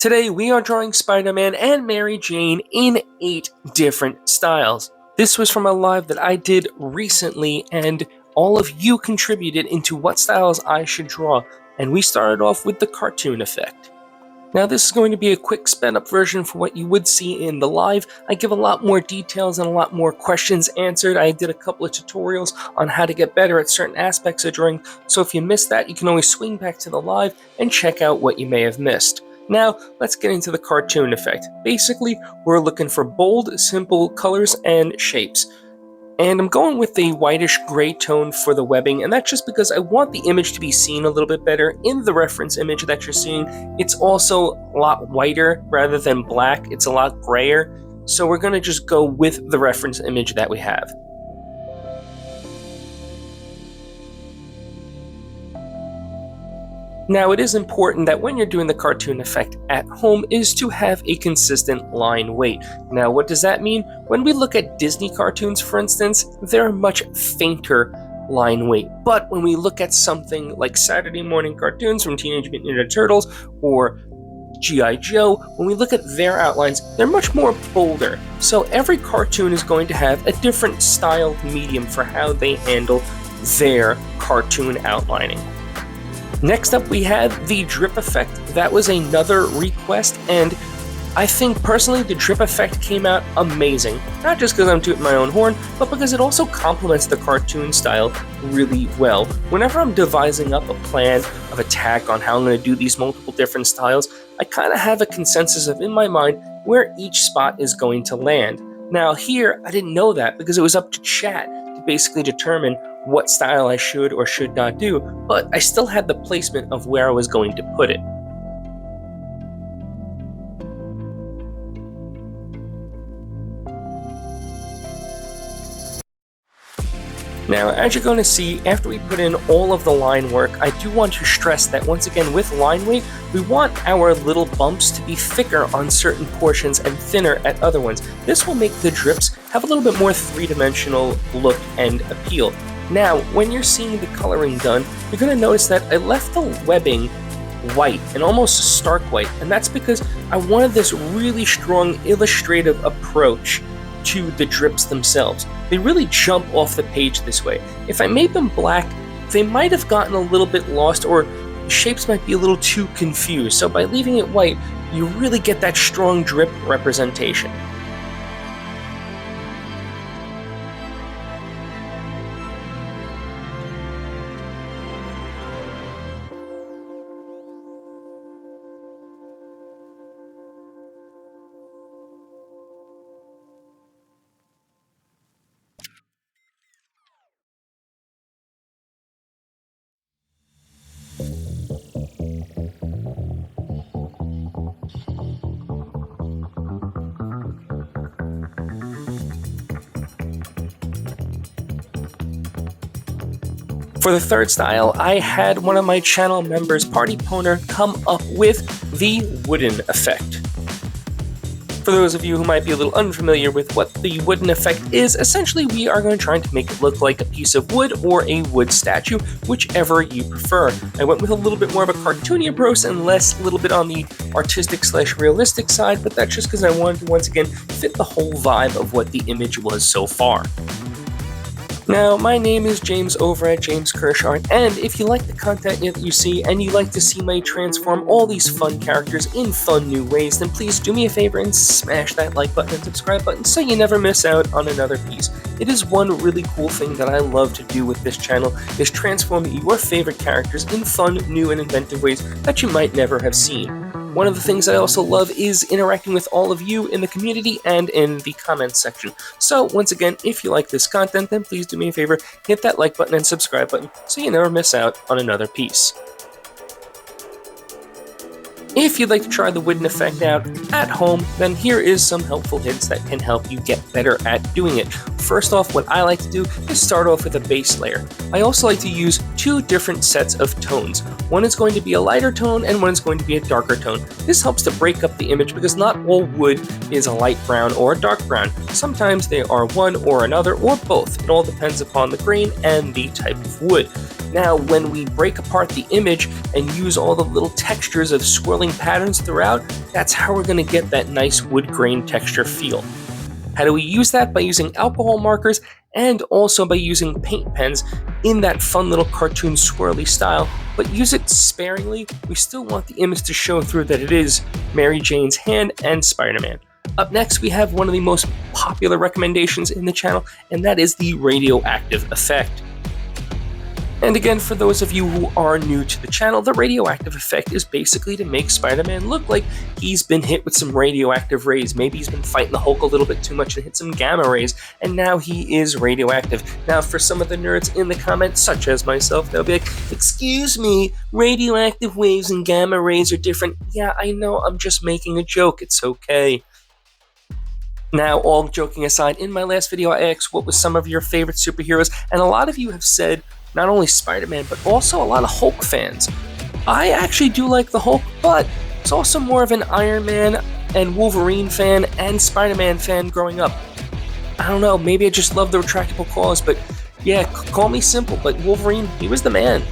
Today we are drawing Spider-Man and Mary Jane in 8 different styles. This was from a live that I did recently, and all of you contributed into what styles I should draw, and we started off with the cartoon effect. Now this is going to be a quick sped up version for what you would see in the live. I give a lot more details and a lot more questions answered. I did a couple of tutorials on how to get better at certain aspects of drawing, so if you missed that, you can always swing back to the live and check out what you may have missed. Now, let's get into the cartoon effect. Basically, we're looking for bold, simple colors and shapes. And I'm going with the whitish gray tone for the webbing, and that's just because I want the image to be seen a little bit better. In the reference image that you're seeing, it's also a lot whiter rather than black. It's a lot grayer. So we're going to just go with the reference image that we have. Now, it is important that when you're doing the cartoon effect at home is to have a consistent line weight. Now, what does that mean? When we look at Disney cartoons, for instance, they're much fainter line weight. But when we look at something like Saturday morning cartoons from Teenage Mutant Ninja Turtles or G.I. Joe, when we look at their outlines, they're much more bolder. So every cartoon is going to have a different styled medium for how they handle their cartoon outlining. Next up, we have the drip effect. That was another request, and I think personally the drip effect came out amazing. Not just because I'm tooting my own horn, but because it also complements the cartoon style really well. Whenever I'm devising up a plan of attack on how I'm going to do these multiple different styles, I kind of have a consensus of in my mind where each spot is going to land. Now here, I didn't know that because it was up to chat to basically determine what style I should or should not do, but I still had the placement of where I was going to put it. Now, as you're going to see, after we put in all of the line work, I do want to stress that once again with line weight, we want our little bumps to be thicker on certain portions and thinner at other ones. This will make the drips have a little bit more three-dimensional look and appeal. Now, when you're seeing the coloring done, you're going to notice that I left the webbing white, and almost stark white, and that's because I wanted this really strong illustrative approach to the drips themselves. They really jump off the page this way. If I made them black, they might have gotten a little bit lost, or the shapes might be a little too confused. So by leaving it white, you really get that strong drip representation. For the third style, I had one of my channel members, Party Poner, come up with the wooden effect. For those of you who might be a little unfamiliar with what the wooden effect is, essentially we are going to try to make it look like a piece of wood or a wood statue, whichever you prefer. I went with a little bit more of a cartoony approach and less a little bit on the artistic/realistic side, but that's just because I wanted to once again fit the whole vibe of what the image was so far. Now, my name is James over at James Kirsch Art, and if you like the content that you see and you like to see me transform all these fun characters in fun new ways, then please do me a favor and smash that like button and subscribe button so you never miss out on another piece. It is one really cool thing that I love to do with this channel, is transform your favorite characters in fun, new, and inventive ways that you might never have seen. One of the things I also love is interacting with all of you in the community and in the comments section. So once again, if you like this content, then please do me a favor, hit that like button and subscribe button so you never miss out on another piece. If you'd like to try the wooden effect out at home, then here is some helpful hints that can help you get better at doing it. First off, what I like to do is start off with a base layer. I also like to use 2 different sets of tones. One is going to be a lighter tone and one is going to be a darker tone. This helps to break up the image because not all wood is a light brown or a dark brown. Sometimes they are one or another or both. It all depends upon the grain and the type of wood. Now, when we break apart the image and use all the little textures of swirling patterns throughout, that's how we're going to get that nice wood grain texture feel. How do we use that? By using alcohol markers and also by using paint pens in that fun little cartoon swirly style, but use it sparingly. We still want the image to show through that it is Mary Jane's hand and Spider-Man. Up next, we have one of the most popular recommendations in the channel, and that is the radioactive effect. And again, for those of you who are new to the channel, the radioactive effect is basically to make Spider-Man look like he's been hit with some radioactive rays. Maybe he's been fighting the Hulk a little bit too much and hit some gamma rays, and now he is radioactive. Now, for some of the nerds in the comments, such as myself, they'll be like, excuse me, radioactive waves and gamma rays are different. Yeah, I know, I'm just making a joke, it's okay. Now, all joking aside, in my last video I asked what was some of your favorite superheroes, and a lot of you have said not only Spider-Man, but also a lot of Hulk fans. I actually do like the Hulk, but I was also more of an Iron Man and Wolverine fan and Spider-Man fan growing up. I don't know, maybe I just love the retractable claws, but yeah, call me simple, but Wolverine, he was the man.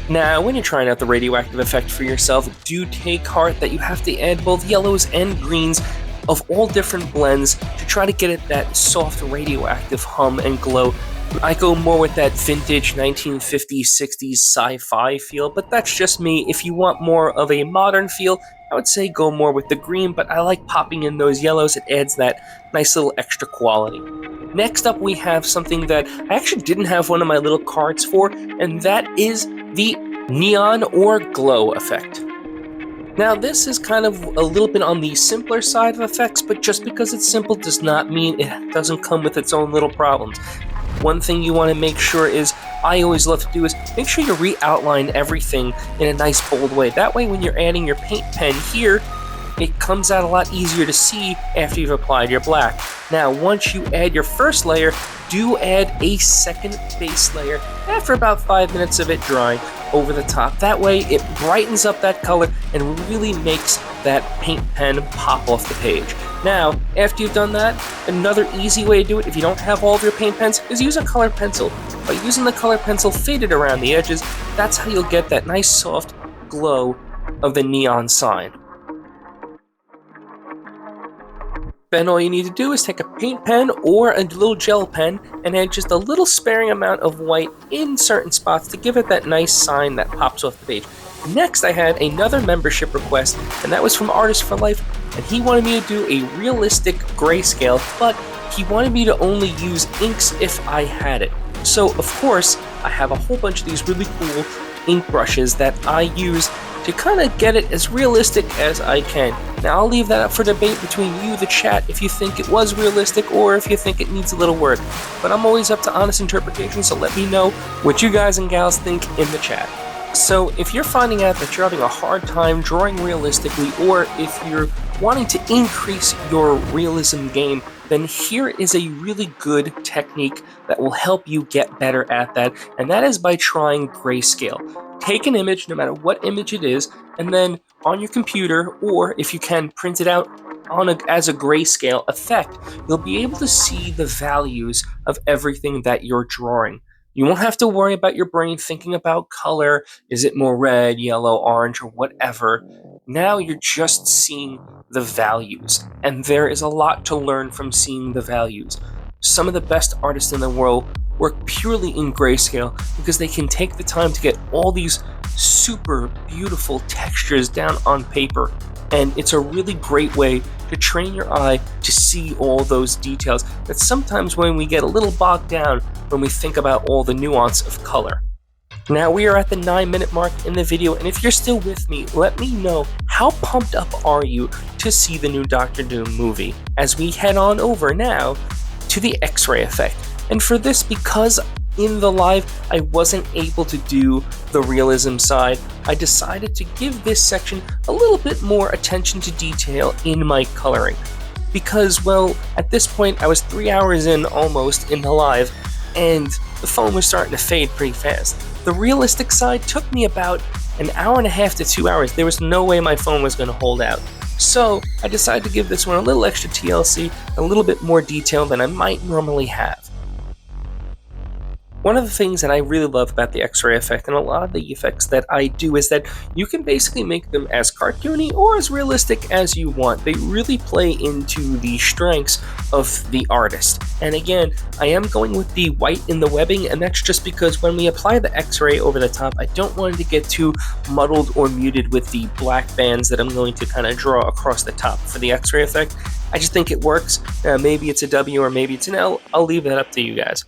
Now, when you're trying out the radioactive effect for yourself, do take heart that you have to add both yellows and greens of all different blends to try to get it that soft radioactive hum and glow. I go more with that vintage 1950s, 60s sci-fi feel, but that's just me. If you want more of a modern feel, I would say go more with the green, but I like popping in those yellows. It adds that nice little extra quality. Next up, we have something that I actually didn't have one of my little cards for, and that is the neon or glow effect. Now, this is kind of a little bit on the simpler side of effects, but just because it's simple does not mean it doesn't come with its own little problems. One thing you want to make sure is, I always love to do, is make sure you re-outline everything in a nice bold way. That way when you're adding your paint pen here, it comes out a lot easier to see after you've applied your black. Now, once you add your first layer, do add a second base layer after about 5 minutes of it drying over the top. That way it brightens up that color and really makes that paint pen pop off the page. Now, after you've done that, another easy way to do it if you don't have all of your paint pens is use a colored pencil. By using the colored pencil faded around the edges, that's how you'll get that nice soft glow of the neon sign. Then all you need to do is take a paint pen or a little gel pen and add just a little sparing amount of white in certain spots to give it that nice sign that pops off the page. Next, I had another membership request, and that was from Artist for Life, and he wanted me to do a realistic grayscale, but he wanted me to only use inks if I had it. So, of course, I have a whole bunch of these really cool ink brushes that I use to kind of get it as realistic as I can. Now, I'll leave that up for debate between you, the chat, if you think it was realistic or if you think it needs a little work. But I'm always up to honest interpretation, so let me know what you guys and gals think in the chat. So if you're finding out that you're having a hard time drawing realistically, or if you're wanting to increase your realism game, then here is a really good technique that will help you get better at that, and that is by trying grayscale. Take an image, no matter what image it is, and then on your computer, or if you can print it out as a grayscale effect, you'll be able to see the values of everything that you're drawing. You won't have to worry about your brain thinking about color. Is it more red, yellow, orange, or whatever? Now you're just seeing the values, and there is a lot to learn from seeing the values. Some of the best artists in the world work purely in grayscale because they can take the time to get all these super beautiful textures down on paper, and it's a really great way to train your eye to see all those details that sometimes when we get a little bogged down when we think about all the nuance of color. Now we are at the 9-minute mark in the video, and if you're still with me, let me know, how pumped up are you to see the new Doctor Doom movie, as we head on over now to the X-ray effect. And for this, because in the live I wasn't able to do the realism side, I decided to give this section a little bit more attention to detail in my coloring. Because, well, at this point I was 3 hours in almost in the live, and the phone was starting to fade pretty fast. The realistic side took me about an hour and a half to 2 hours. There was no way my phone was going to hold out. So I decided to give this one a little extra TLC, a little bit more detail than I might normally have. One of the things that I really love about the X-ray effect and a lot of the effects that I do is that you can basically make them as cartoony or as realistic as you want. They really play into the strengths of the artist. And again, I am going with the white in the webbing, and that's just because when we apply the X-ray over the top, I don't want it to get too muddled or muted with the black bands that I'm going to kind of draw across the top for the X-ray effect. I just think it works. Maybe it's a W or maybe it's an L. I'll leave that up to you guys.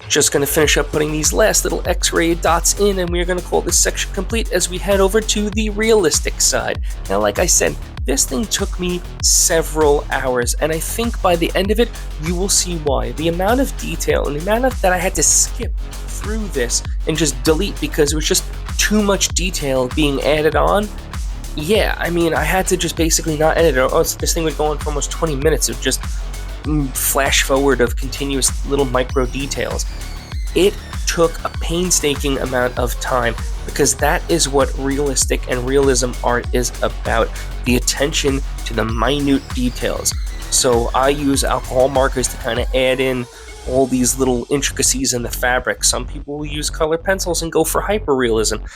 Just going to finish up putting these last little X-ray dots in, and we're going to call this section complete as we head over to the realistic side. Now, like I said, this thing took me several hours, and I think by the end of it, you will see why. The amount of detail and the amount of that I had to skip through this and just delete because it was just too much detail being added on. Yeah, I mean, I had to just basically not edit it, or else this thing would go on for almost 20 minutes of just flash forward of continuous little micro details. It took a painstaking amount of time because that is what realistic and realism art is about, the attention to the minute details. So I use alcohol markers to kind of add in all these little intricacies in the fabric. Some people will use color pencils and go for hyperrealism.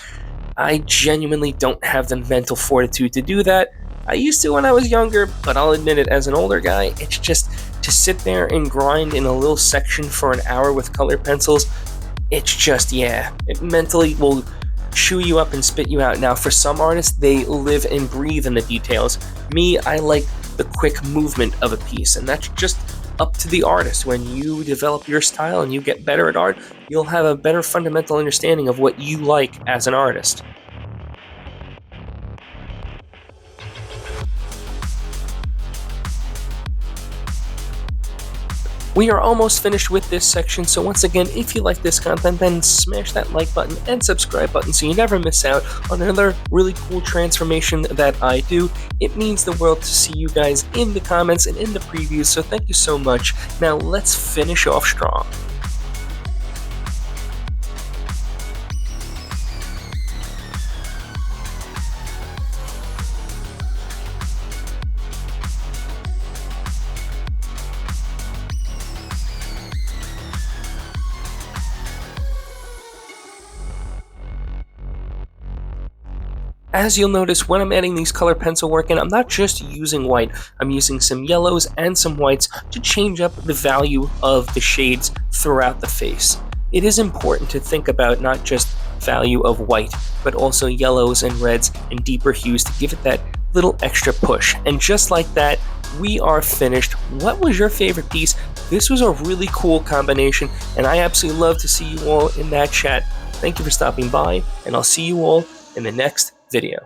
I genuinely don't have the mental fortitude to do that. I used to when I was younger, but I'll admit it, as an older guy, it's just to sit there and grind in a little section for an hour with colored pencils. It's just, yeah, it mentally will chew you up and spit you out. Now, for some artists, they live and breathe in the details. Me, I like the quick movement of a piece, and that's just up to the artist. When you develop your style and you get better at art, you'll have a better fundamental understanding of what you like as an artist. We are almost finished with this section, so once again, if you like this content, then smash that like button and subscribe button so you never miss out on another really cool transformation that I do. It means the world to see you guys in the comments and in the previews, so thank you so much. Now let's finish off strong. As you'll notice, when I'm adding these color pencil work in, I'm not just using white, I'm using some yellows and some whites to change up the value of the shades throughout the face. It is important to think about not just value of white, but also yellows and reds and deeper hues to give it that little extra push. And just like that, we are finished. What was your favorite piece? This was a really cool combination, and I absolutely love to see you all in that chat. Thank you for stopping by, and I'll see you all in the next video.